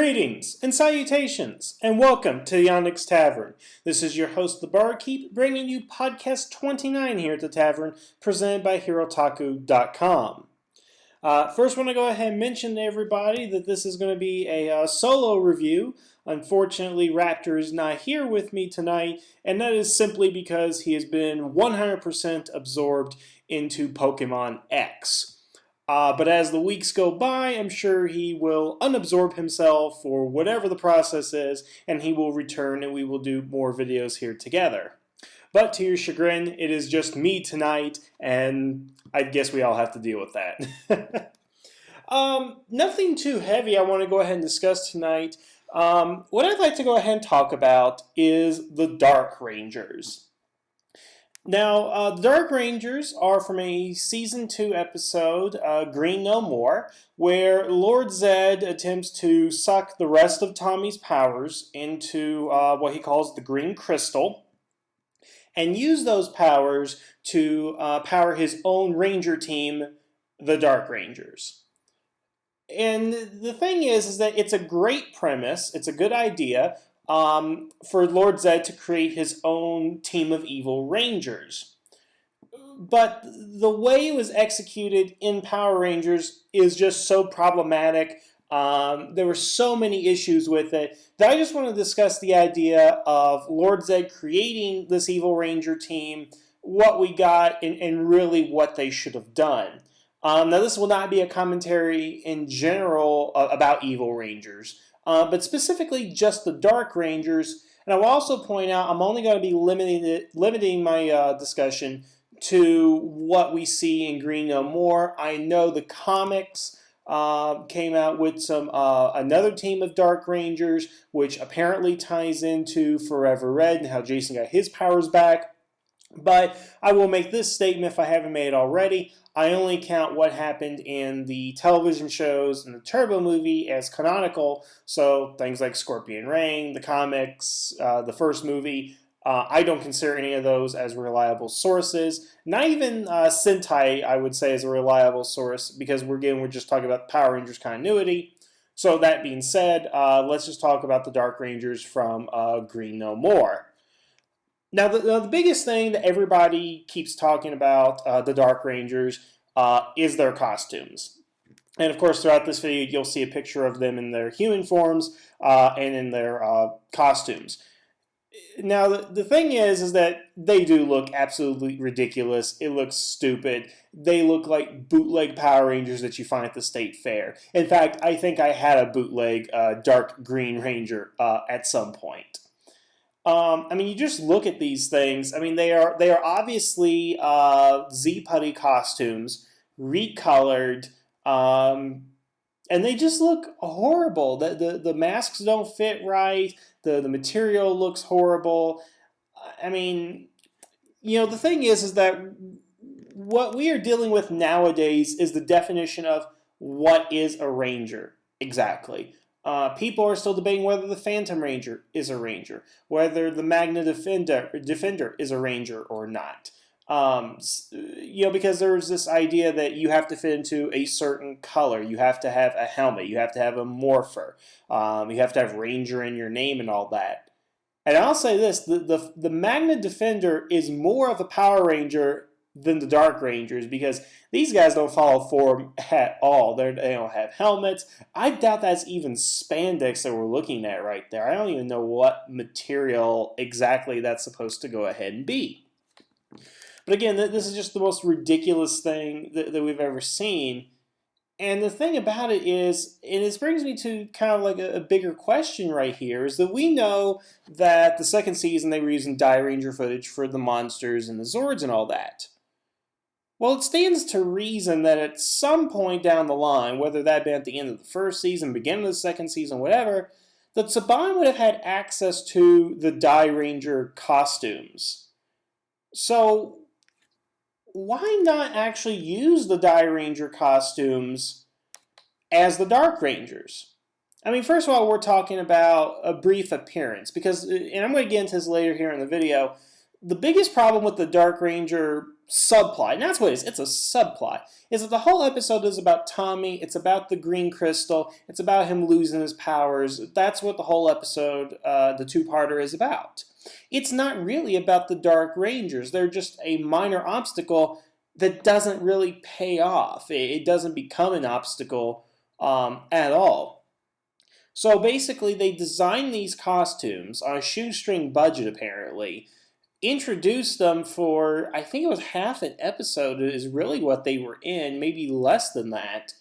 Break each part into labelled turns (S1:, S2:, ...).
S1: Greetings and salutations, and welcome to the Onyx Tavern. This is your host, the Barkeep, bringing you podcast 29 here at the Tavern, presented by HeroTaku.com. First, I want to go ahead and mention to everybody that this is going to be a solo review. Unfortunately, Raptor is not here with me tonight, and that is simply because he has been 100% absorbed into Pokemon X. But as the weeks go by, I'm sure he will unabsorb himself or whatever the process is, and he will return and we will do more videos here together. But to your chagrin, it is just me tonight, and I guess we all have to deal with that. Nothing too heavy I want to go ahead and discuss tonight. What I'd like to go ahead and talk about is the Dark Rangers. Now, the Dark Rangers are from a Season 2 episode, Green No More, where Lord Zedd attempts to suck the rest of Tommy's powers into what he calls the Green Crystal, and use those powers to power his own Ranger team, the Dark Rangers. And the thing is that it's a great premise, it's a good idea, for Lord Zedd to create his own team of evil Rangers. But the way it was executed in Power Rangers is just so problematic. There were so many issues with it that I just want to discuss the idea of Lord Zedd creating this evil Ranger team, what we got, and really what they should have done. Now, this will not be a commentary in general about evil Rangers, but specifically just the Dark Rangers. And I will also point out I'm only going to be limiting my discussion to what we see in Green No More. I know the comics came out with some another team of Dark Rangers, which apparently ties into Forever Red and how Jason got his powers back. But I will make this statement if I haven't made it already. I only count what happened in the television shows and the Turbo movie as canonical, so things like Scorpion Reign, the comics, the first movie, I don't consider any of those as reliable sources. Not even Sentai, I would say, is a reliable source, because we're just talking about Power Rangers continuity. So that being said, let's just talk about the Dark Rangers from Green No More. Now, the biggest thing that everybody keeps talking about, the Dark Rangers, is their costumes. And of course, throughout this video, you'll see a picture of them in their human forms and in their costumes. Now, the thing is that they do look absolutely ridiculous. It looks stupid. They look like bootleg Power Rangers that you find at the State Fair. In fact, I think I had a bootleg Dark Green Ranger at some point. I mean, you just look at these things. I mean, they are obviously Z-Putty costumes, recolored, and they just look horrible. The masks don't fit right. The material looks horrible. I mean, the thing is that what we are dealing with nowadays is the definition of what is a Ranger exactly. People are still debating whether the Phantom Ranger is a Ranger, whether the Magna Defender is a Ranger or not. Because there's this idea that you have to fit into a certain color. You have to have a helmet. You have to have a morpher. You have to have Ranger in your name and all that. And I'll say this, the Magna Defender is more of a Power Ranger than the Dark Rangers, because these guys don't follow form at all. They don't have helmets. I doubt that's even spandex that we're looking at right there. I don't even know what material exactly that's supposed to go ahead and be. But again, this is just the most ridiculous thing that we've ever seen. And the thing about it is, and this brings me to kind of like a bigger question right here, is that we know that the second season they were using Die Ranger footage for the monsters and the Zords and all that. Well, it stands to reason that at some point down the line, whether that be at the end of the first season, beginning of the second season, whatever, that Saban would have had access to the Die Ranger costumes. So, why not actually use the Die Ranger costumes as the Dark Rangers? I mean, first of all, we're talking about a brief appearance, because, and I'm going to get into this later here in the video, the biggest problem with the Dark Ranger subplot, and that's what it is. It's a subplot. Is that the whole episode is about Tommy? It's about the green crystal. It's about him losing his powers. That's what the whole episode, the two-parter, is about. It's not really about the Dark Rangers. They're just a minor obstacle that doesn't really pay off. It doesn't become an obstacle at all. So basically, they designed these costumes on a shoestring budget, apparently. Introduced them for, I think it was half an episode is really what they were in, maybe less than that.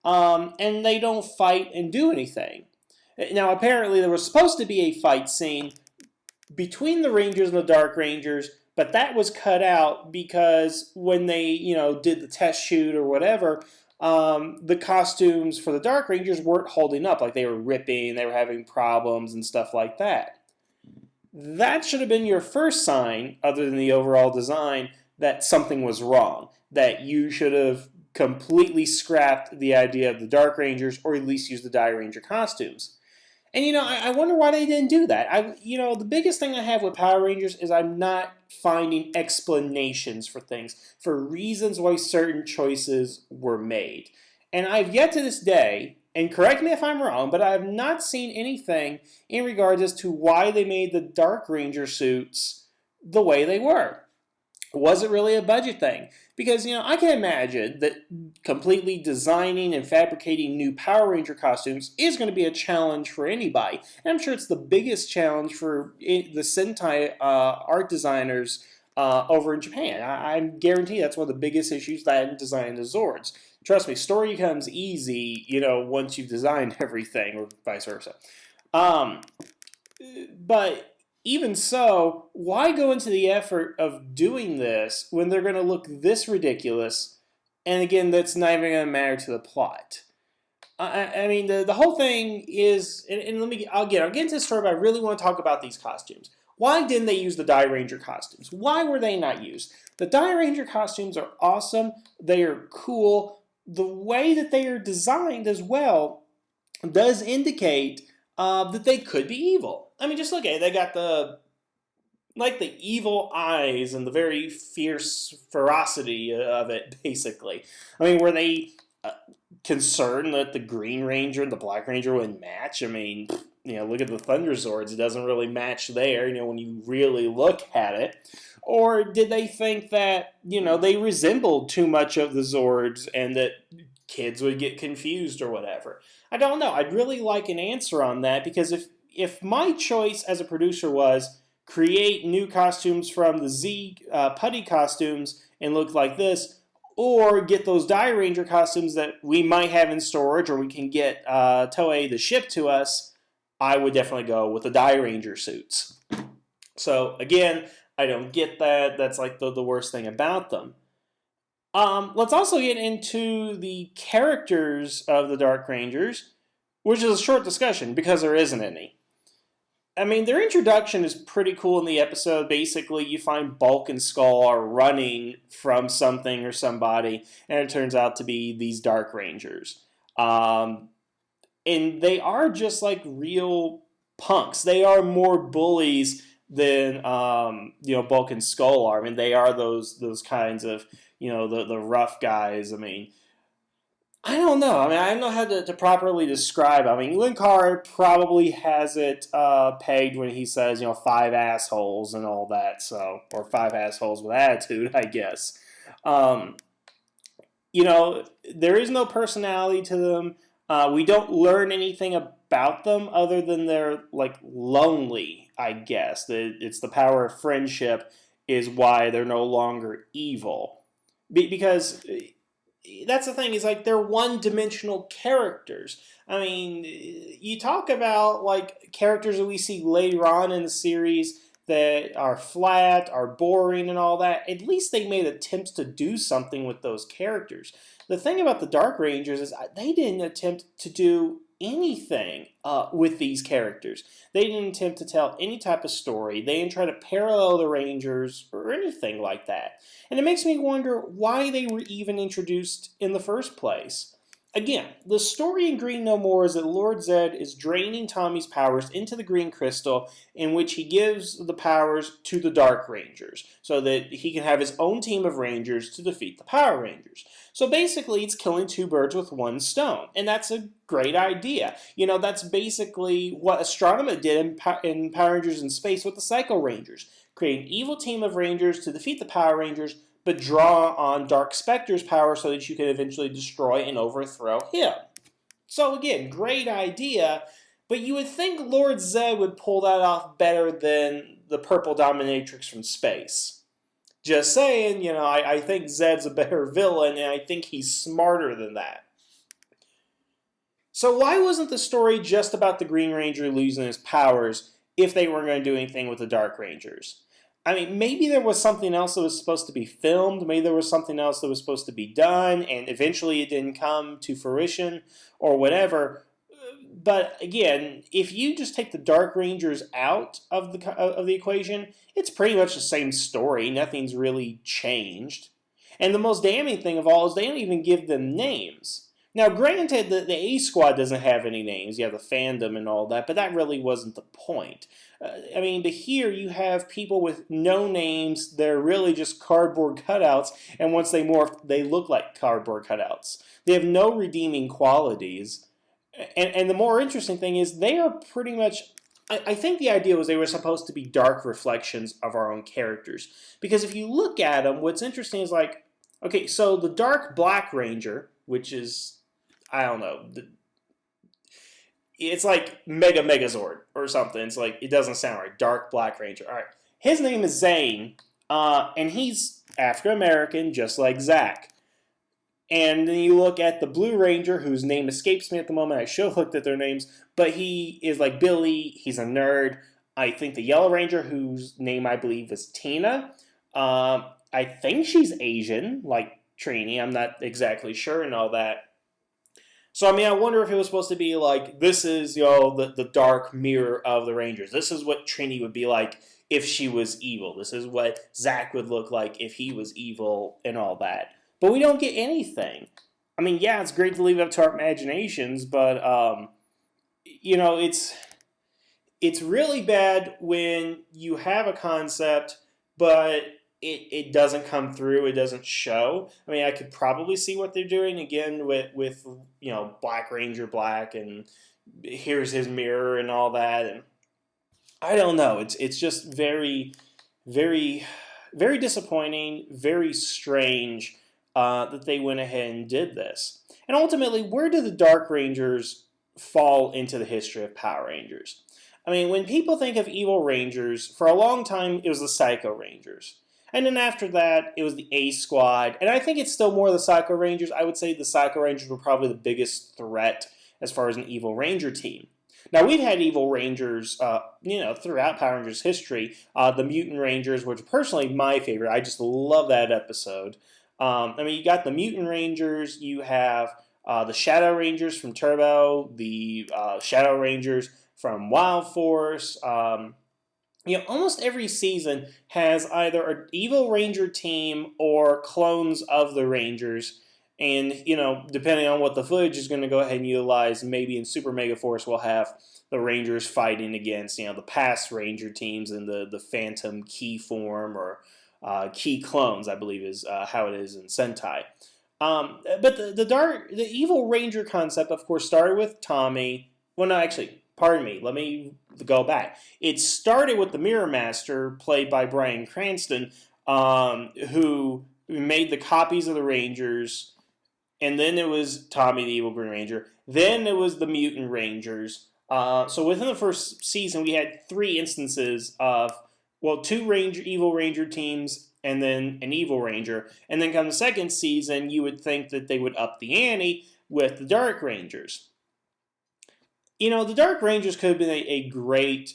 S1: And they don't fight and do anything. Now, apparently, there was supposed to be a fight scene between the Rangers and the Dark Rangers, but that was cut out because when they, did the test shoot or whatever, the costumes for the Dark Rangers weren't holding up. Like, they were ripping, they were having problems and stuff like that. That should have been your first sign, other than the overall design, that something was wrong. That you should have completely scrapped the idea of the Dark Rangers, or at least used the Die Ranger costumes. And, I wonder why they didn't do that. The biggest thing I have with Power Rangers is I'm not finding explanations for things, for reasons why certain choices were made. And I've yet to this day, and correct me if I'm wrong, but I have not seen anything in regards as to why they made the Dark Ranger suits the way they were. Was it really a budget thing? Because, I can imagine that completely designing and fabricating new Power Ranger costumes is going to be a challenge for anybody. And I'm sure it's the biggest challenge for the Sentai art designers over in Japan. I guarantee that's one of the biggest issues that in designing the Zords. Trust me, story becomes easy, once you've designed everything, or vice versa. But even so, why go into the effort of doing this when they're going to look this ridiculous? And again, that's not even going to matter to the plot. I mean, the whole thing is, and I'll get into the story, but I really want to talk about these costumes. Why didn't they use the Die Ranger costumes? Why were they not used? The Die Ranger costumes are awesome. They are cool. The way that they are designed as well does indicate that they could be evil. I mean, just look at it. They got the evil eyes and the very fierce ferocity of it, basically. I mean, were they concerned that the Green Ranger and the Black Ranger wouldn't match? I mean, look at the Thunder Zords. It doesn't really match there, when you really look at it. Or did they think that, they resembled too much of the Zords and that kids would get confused or whatever? I don't know. I'd really like an answer on that, because if my choice as a producer was create new costumes from the Z putty costumes and look like this, or get those Die Ranger costumes that we might have in storage or we can get Toei to ship to us, I would definitely go with the Die Ranger suits. So again, I don't get that. That's like the worst thing about them. Let's also get into the characters of the Dark Rangers, which is a short discussion because there isn't any. I mean, their introduction is pretty cool in the episode. Basically, you find Bulk and Skull are running from something or somebody, and it turns out to be these Dark Rangers. And they are just like real punks. They are more bullies than Bulk and Skull are. I mean, they are those kinds of the rough guys. I mean, I don't know. I mean, I don't know how to properly describe it. I mean, Linkar probably has it pegged when he says 5 assholes and all that. So, or 5 assholes with attitude, I guess. There is no personality to them. We don't learn anything about them other than they're like lonely, I guess. It's the power of friendship is why they're no longer evil. Because that's the thing, is like they're one-dimensional characters. I mean, you talk about like characters that we see later on in the series that are flat, are boring and all that. At least they made attempts to do something with those characters. The thing about the Dark Rangers is they didn't attempt to do anything with these characters. They didn't attempt to tell any type of story. They didn't try to parallel the Rangers or anything like that. And it makes me wonder why they were even introduced in the first place. Again, the story in Green No More is that Lord Zedd is draining Tommy's powers into the green crystal, in which he gives the powers to the Dark Rangers, so that he can have his own team of Rangers to defeat the Power Rangers. So basically, it's killing two birds with one stone, and that's a great idea. That's basically what Astronema did in Power Rangers in Space with the Psycho Rangers. Create an evil team of Rangers to defeat the Power Rangers, but draw on Dark Spectre's power so that you can eventually destroy and overthrow him. So again, great idea, but you would think Lord Zedd would pull that off better than the Purple Dominatrix from Space. Just saying, I think Zedd's a better villain, and I think he's smarter than that. So why wasn't the story just about the Green Ranger losing his powers if they weren't going to do anything with the Dark Rangers? I mean, maybe there was something else that was supposed to be filmed. Maybe there was something else that was supposed to be done, and eventually it didn't come to fruition or whatever. But again, if you just take the Dark Rangers out of the equation, it's pretty much the same story. Nothing's really changed. And the most damning thing of all is they don't even give them names. Now, granted, the A Squad doesn't have any names. You have the fandom and all that, but that really wasn't the point. But here you have people with no names. They're really just cardboard cutouts, and once they morph, they look like cardboard cutouts. They have no redeeming qualities. And the more interesting thing is they are pretty much... I think the idea was they were supposed to be dark reflections of our own characters. Because if you look at them, what's interesting is okay, so the Dark Black Ranger, which is... I don't know. It's like Mega Megazord or something. It's it doesn't sound right. Dark Black Ranger. All right. His name is Zane, and he's African-American, just like Zach. And then you look at the Blue Ranger, whose name escapes me at the moment. I should have looked at their names. But he is like Billy. He's a nerd. I think the Yellow Ranger, whose name I believe is Tina. I think she's Asian, like Trini. I'm not exactly sure and all that. So, I wonder if it was supposed to be this is, the dark mirror of the Rangers. This is what Trini would be like if she was evil. This is what Zach would look like if he was evil and all that. But we don't get anything. Yeah, it's great to leave it up to our imaginations, but, it's really bad when you have a concept, but it doesn't come through. It doesn't show. I could probably see what they're doing again with Black Ranger Black, and here's his mirror and all that. And I don't know. It's just very, very, very disappointing. Very strange that they went ahead and did this. And ultimately, where do the Dark Rangers fall into the history of Power Rangers? When people think of evil Rangers, for a long time it was the Psycho Rangers. And then after that, it was the A Squad. And I think it's still more the Psycho Rangers. I would say the Psycho Rangers were probably the biggest threat as far as an evil Ranger team. Now, we've had evil Rangers, throughout Power Rangers history. The Mutant Rangers, which are personally my favorite. I just love that episode. You got the Mutant Rangers. You have the Shadow Rangers from Turbo. The Shadow Rangers from Wild Force. Almost every season has either an evil Ranger team or clones of the Rangers. And, depending on what the footage is going to go ahead and utilize, maybe in Super Mega Force we'll have the Rangers fighting against, the past Ranger teams in the Phantom Key form or Key clones, I believe is how it is in Sentai. But the evil Ranger concept, of course, started with Tommy. Well, no, actually... Pardon me, let me go back. It started with the Mirror Master, played by Bryan Cranston, who made the copies of the Rangers, and then it was Tommy the Evil Green Ranger. Then it was the Mutant Rangers. So within the first season, we had 3 instances of, 2 Evil Ranger teams, and then an Evil Ranger. And then come the second season, you would think that they would up the ante with the Dark Rangers. The Dark Rangers could have been a great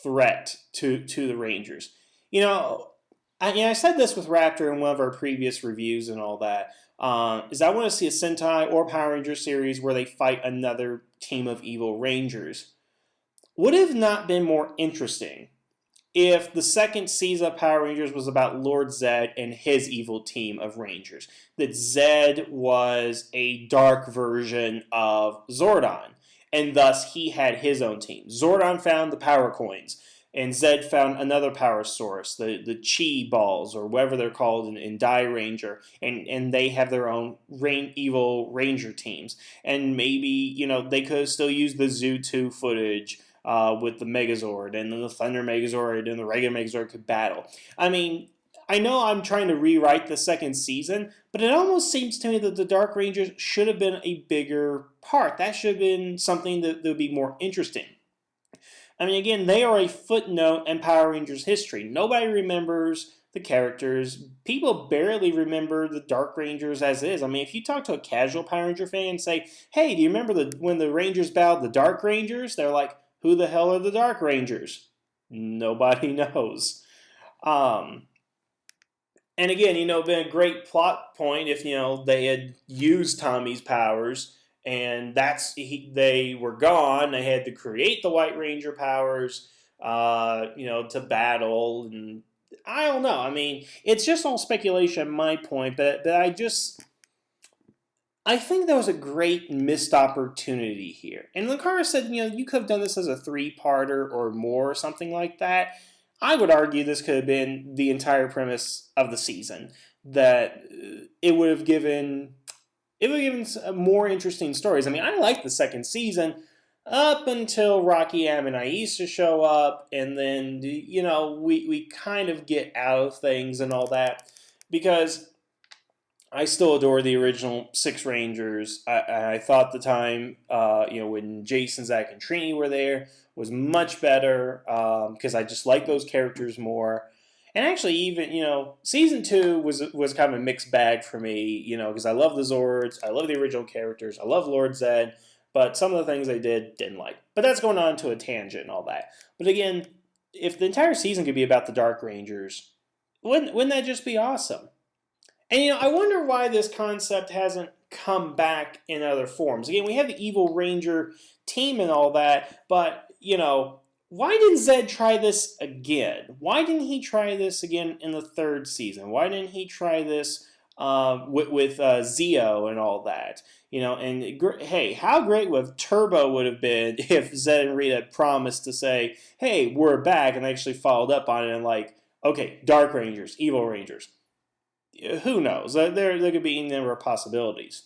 S1: threat to the Rangers. I said this with Raptor in one of our previous reviews and all that, is I want to see a Sentai or Power Ranger series where they fight another team of evil Rangers. Would it have not been more interesting if the second season of Power Rangers was about Lord Zedd and his evil team of Rangers. That Zedd was a dark version of Zordon, and thus he had his own team. Zordon found the power coins, and Zedd found another power source, the Chi balls, or whatever they're called in Die Ranger, and they have their own evil Ranger teams. And maybe, they could still use the Zoo 2 footage with the Megazord, and then the Thunder Megazord and the regular Megazord could battle. I mean, I know I'm trying to rewrite the second season, but it almost seems to me that the Dark Rangers should have been a bigger part. That should have been something that would be more interesting. I mean, again, they are a footnote in Power Rangers history. Nobody remembers the characters. People barely remember the Dark Rangers as is. I mean, if you talk to a casual Power Ranger fan and say, hey, do you remember when the Rangers battled the Dark Rangers? They're like, who the hell are the Dark Rangers? Nobody knows. And again, been a great plot point if, they had used Tommy's powers and they were gone. They had to create the White Ranger powers, to battle. And I don't know. I mean, it's just all speculation, my point, but I think that was a great missed opportunity here. And Lucara said, you could have done this as a 3-parter or more or something like that. I would argue this could have been the entire premise of the season. That it would have given more interesting stories. I mean, I liked the second season up until Rocky Am and Aisha show up, and then, we kind of get out of things and all that. Because I still adore the original 6 Rangers. I thought the time, when Jason, Zach, and Trini were there was much better because I just like those characters more. And actually, even, Season 2 was kind of a mixed bag for me, because I love the Zords, I love the original characters, I love Lord Zedd, but some of the things they didn't like. But that's going on to a tangent and all that. But again, if the entire season could be about the Dark Rangers, wouldn't that just be awesome? And, I wonder why this concept hasn't come back in other forms. Again, we have the Evil Ranger team and all that, but, why didn't Zedd try this again? Why didn't he try this again in the 3rd season? Why didn't he try this with Zeo and all that? Hey, how great would Turbo would have been if Zedd and Rita had promised to say, hey, we're back, and they actually followed up on it and okay, Dark Rangers, Evil Rangers. Who knows? There could be any number of possibilities.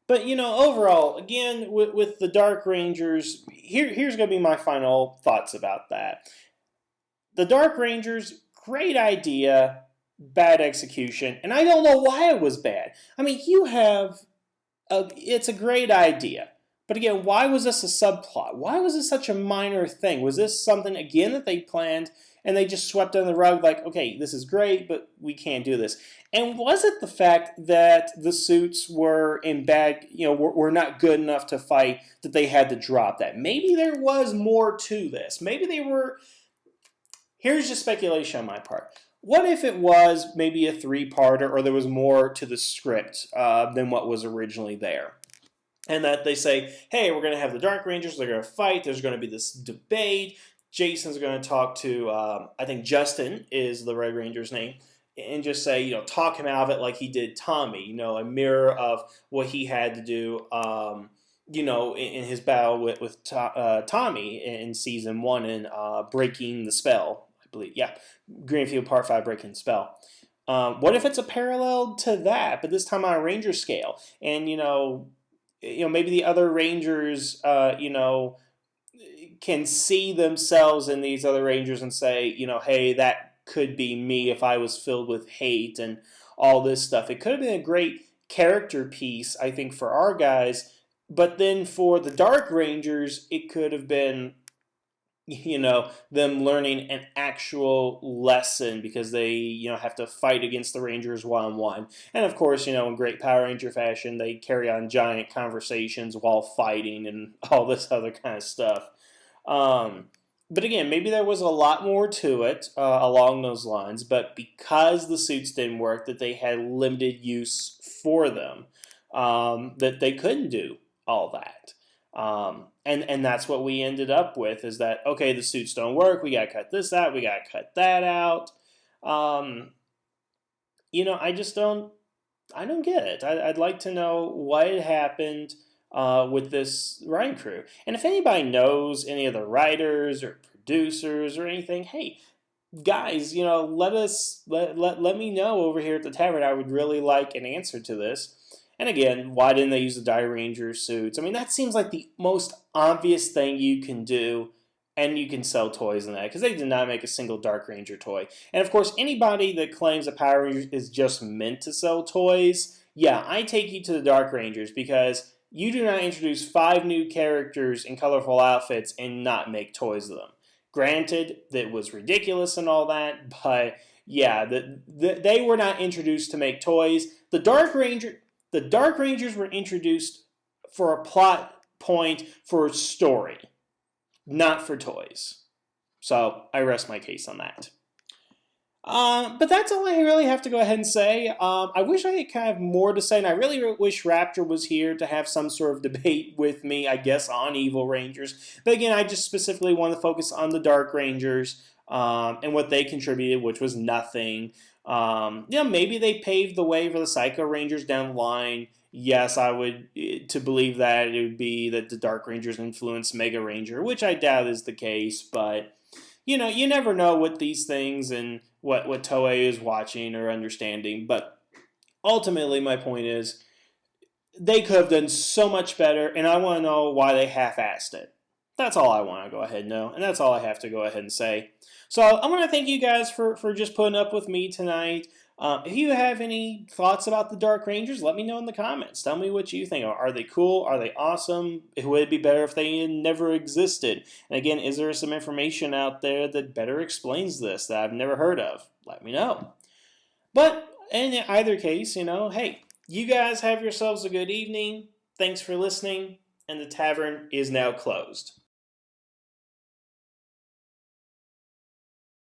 S1: But, overall, again, with the Dark Rangers, here's going to be my final thoughts about that. The Dark Rangers, great idea, bad execution, and I don't know why it was bad. I mean, it's a great idea. But again, why was this a subplot? Why was this such a minor thing? Was this something, again, that they planned and they just swept under the rug okay, this is great, but we can't do this? And was it the fact that the suits were in bad, were not good enough to fight that they had to drop that? Maybe there was more to this. Maybe they were... Here's just speculation on my part. What if it was maybe a 3-parter or there was more to the script than what was originally there? And that they say, hey, we're going to have the Dark Rangers, they're going to fight, there's going to be this debate, Jason's going to talk to, I think Justin is the Red Ranger's name, and just say, talk him out of it like he did Tommy, a mirror of what he had to do, in his battle with Tommy in Season 1 and Breaking the Spell, I believe. Yeah, Greenfield Part 5, Breaking the Spell. What if it's a parallel to that, but this time on a Ranger scale? And, maybe the other Rangers, can see themselves in these other Rangers and say, hey, that could be me if I was filled with hate and all this stuff. It could have been a great character piece, I think, for our guys. But then for the Dark Rangers, it could have been, them learning an actual lesson because they, have to fight against the Rangers one-on-one. And of course, in great Power Ranger fashion, they carry on giant conversations while fighting and all this other kind of stuff. But again, maybe there was a lot more to it along those lines, but because the suits didn't work, that they had limited use for them, that they couldn't do all that. And that's what we ended up with, is that, okay, the suits don't work, we got to cut this out, we got to cut that out. I just I don't get it. I'd like to know what had happened with this writing crew. And if anybody knows any of the writers or producers or anything, hey, guys, let me know over here at the tavern. I would really like an answer to this. And again, why didn't they use the Die Ranger suits? I mean, that seems like the most obvious thing you can do, and you can sell toys in that, because they did not make a single Dark Ranger toy. And of course, anybody that claims that Power Rangers is just meant to sell toys, yeah, I take you to the Dark Rangers, because you do not introduce 5 new characters in colorful outfits and not make toys of them. Granted, that was ridiculous and all that, but yeah, they were not introduced to make toys. The Dark Rangers were introduced for a plot point, for a story, not for toys. So I rest my case on that. But that's all I really have to go ahead and say. I wish I had kind of more to say, and I really wish Raptor was here to have some sort of debate with me, I guess, on Evil Rangers. But again, I just specifically want to focus on the Dark Rangers and what they contributed, which was nothing. Maybe they paved the way for the Psycho Rangers down the line. Yes, I would to believe that it would be that the Dark Rangers influenced Mega Ranger, which I doubt is the case, but you never know what these things and what Toei is watching or understanding. But ultimately, my point is, they could have done so much better, and I want to know why they half-assed it. That's all I want to go ahead and know, and that's all I have to go ahead and say. So I want to thank you guys for just putting up with me tonight. If you have any thoughts about the Dark Rangers, let me know in the comments. Tell me what you think. Are they cool? Are they awesome? Would it be better if they never existed? And again, is there some information out there that better explains this that I've never heard of? Let me know. But in either case, hey, you guys have yourselves a good evening. Thanks for listening, and the tavern is now closed.